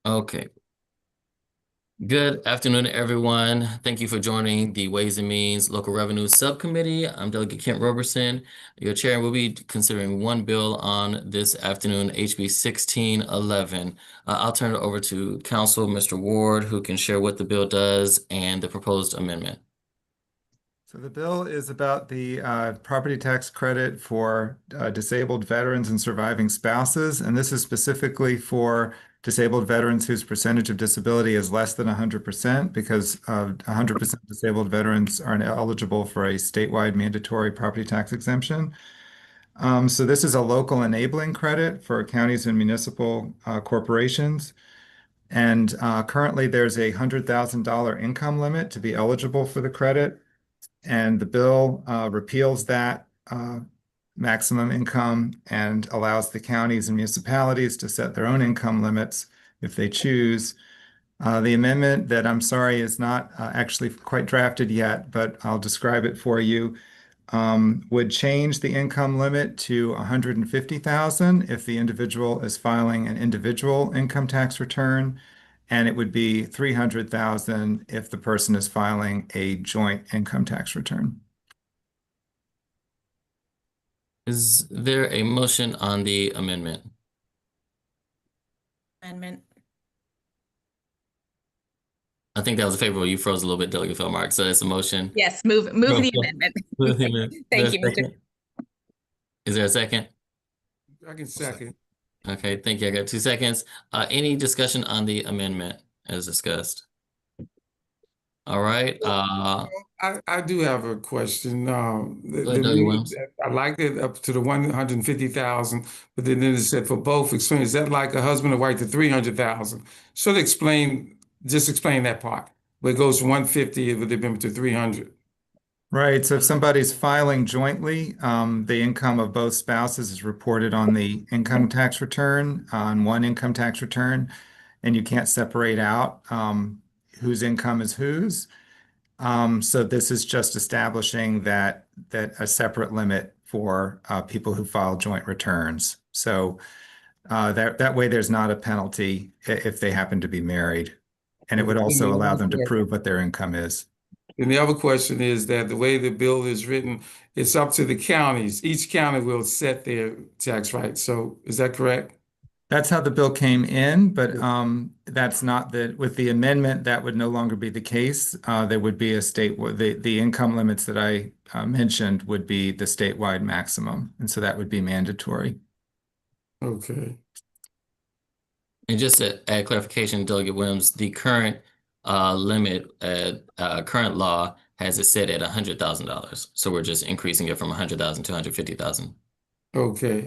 Okay. Good afternoon, everyone. Thank you for joining the Ways and Means Local Revenue Subcommittee. I'm Delegate Kent Roberson, your chair. We'll be considering one bill on this afternoon, HB 1611. I'll turn it over to Council, Mr. Ward, who can share what the bill does and the proposed amendment. So the bill is about the property tax credit for disabled veterans and surviving spouses, and this is specifically for disabled veterans whose percentage of disability is less than 100%, because 100% disabled veterans aren't eligible for a statewide mandatory property tax exemption. So this is a local enabling credit for counties and municipal corporations. And currently there's a $100,000 income limit to be eligible for the credit. And the bill repeals that maximum income and allows the counties and municipalities to set their own income limits if they choose. The amendment that, I'm sorry, is not actually quite drafted yet, but I'll describe it for you, would change the income limit to 150,000 if the individual is filing an individual income tax return, and it would be 300,000 if the person is filing a joint income tax return. Is there a motion on the amendment? Amendment. I think that was favorable. You froze a little bit, Delegate Feldmark. So that's a motion. Yes, move the amendment. Move the amendment. Thank you, Mr. Is there a second? I can second. Okay, thank you. I got 2 seconds. Any discussion on the amendment as discussed? All right. I do have a question. Go ahead, Doug Williams. I like it up to the 150,000, but then it said for both experience. Is that like a husband or wife to 300,000? Should explain, just explain that part. Where it goes from 150 with the to 300. Right. So if somebody's filing jointly, the income of both spouses is reported on the income tax return, on one income tax return, and you can't separate out whose income is whose. So this is just establishing that a separate limit for people who file joint returns. So that way there's not a penalty if they happen to be married. And it would also allow them to prove what their income is. And the other question is that the way the bill is written, it's up to the counties. Each county will set their tax rate. So is that correct? That's how the bill came in, but that's not that with the amendment, that would no longer be the case. There would be a the income limits that I mentioned would be the statewide maximum. And so that would be mandatory. Okay. And just to add clarification, Delegate Williams, the current limit current law has it set at $100,000. So we're just increasing it from 100,000 to 150,000. Okay.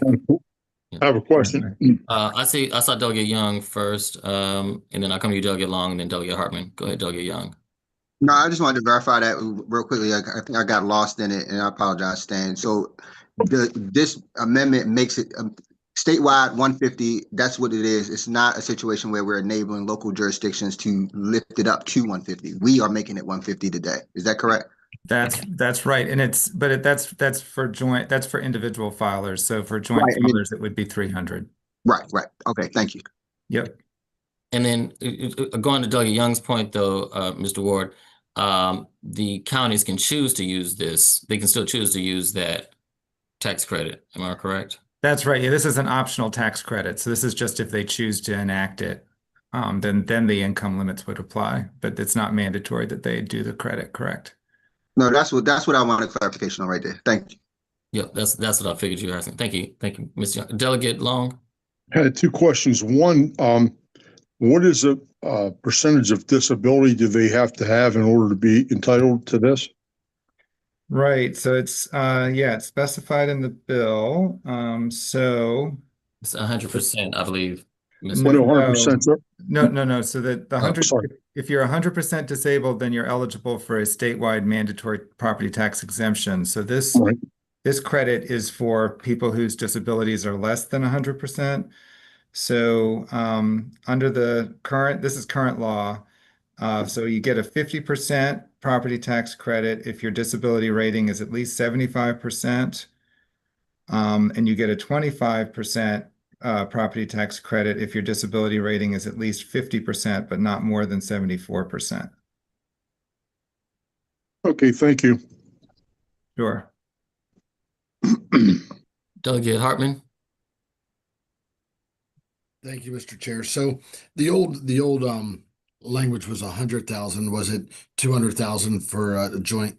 I have a question. I saw Delegate Young first, and then I'll come to you, Delegate Long, and then Delegate Hartman. Go ahead, Delegate Young. No, I just wanted to verify that real quickly. I think I got lost in it, and I apologize, Stan. So this amendment makes it statewide 150. That's what it is. It's not a situation where we're enabling local jurisdictions to lift it up to 150. We are making it 150 today. Is that correct? That's right. And that's for joint, that's for individual filers. So for joint filers, it would be 300. Right. Okay, thank you. Yep. And then going to Delegate Young's point, though, Mr. Ward, the counties can choose to use this. They can still choose to use that tax credit. Am I correct? That's right. Yeah, this is an optional tax credit. So this is just if they choose to enact it, then the income limits would apply. But it's not mandatory that they do the credit, correct? No, that's what I wanted clarification on right there. Thank you. Yep, that's what I figured you were asking. Thank you, Mr. Young. Delegate Long. I had 2 questions. One, what is the percentage of disability do they have to have in order to be entitled to this? Right. So it's it's specified in the bill. So It's 100%, I believe. No, 100%, sir? No. So that the 100, sorry. if you're 100% disabled, then you're eligible for a statewide mandatory property tax exemption. So this credit is for people whose disabilities are less than 100%. So under this is current law. So you get a 50% property tax credit if your disability rating is at least 75%. And you get a 25% property tax credit if your disability rating is at least 50%, but not more than 74%. Okay, thank you. Sure. Delegate Hartman. Thank you, Mr. Chair. So the old language was 100,000. Was it 200,000 for a joint?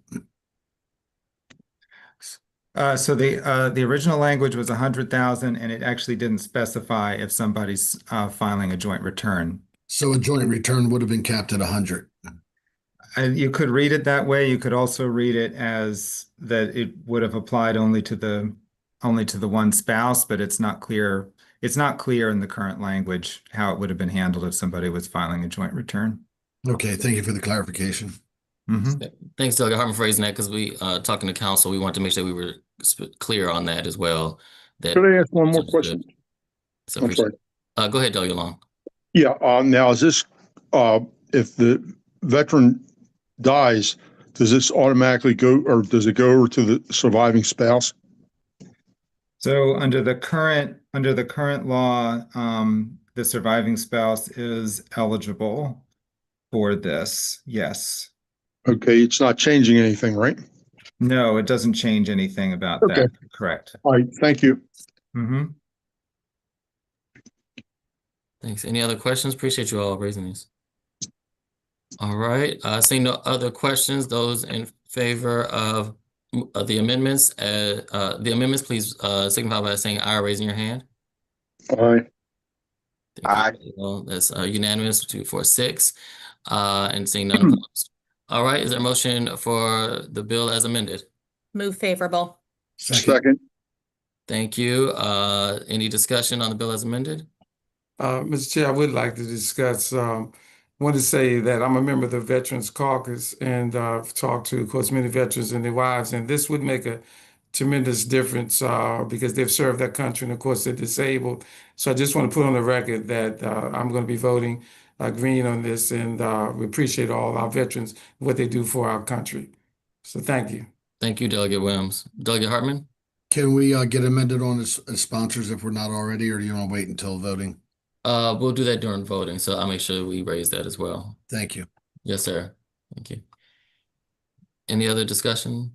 So the original language was 100,000, and it actually didn't specify if somebody's filing a joint return. So a joint return would have been capped at 100. And you could read it that way. You could also read it as that it would have applied only to the one spouse, but it's not clear. It's not clear in the current language how it would have been handled if somebody was filing a joint return. Okay, thank you for the clarification. Thanks, Delegate Hartman, for raising that, because we talking to council, we wanted to make sure we were clear on that as well. That Could I ask one more question? So I'm sorry. Go ahead, Delegate Long. Yeah, now is this, if the veteran dies, does this automatically go, or does it go over to the surviving spouse? So under the current law, the surviving spouse is eligible for this. Yes. Okay, it's not changing anything, right? No, it doesn't change anything about Okay. that. Correct. All right, thank you. Thanks. Any other questions? Appreciate you all raising these. All right. Seeing no other questions, those in favor of the amendments, please signify by saying aye or raising your hand. Aye. Aye. Well, that's unanimous, 2, 4, 6, and seeing none opposed. All right. Is there a motion for the bill as amended? Move favorable. Second. Thank you. Any discussion on the bill as amended? Mr. Chair, I would like to discuss, want to say that I'm a member of the Veterans Caucus, and I've talked to, of course, many veterans and their wives, and this would make a tremendous difference because they've served their country, and of course, they're disabled. So I just want to put on the record that I'm going to be voting green on this, and we appreciate all our veterans, what they do for our country. So thank you. Thank you, Delegate Williams. Delegate Hartman? Can we get amended on as sponsors if we're not already, or do you want to wait until voting? We'll do that during voting, so I'll make sure we raise that as well. Thank you. Yes, sir. Thank you. Any other discussion?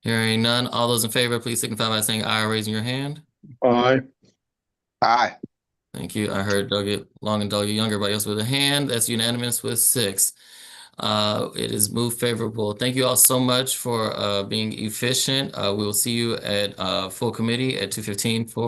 Hearing none, all those in favor, please signify by saying aye or raising your hand. Aye. Aye. Thank you. I heard Delegate Long and Delegate Young, everybody else with a hand. That's unanimous with 6. It is moved favorable. Thank you all so much for being efficient. We will see you at full committee at 2:15 for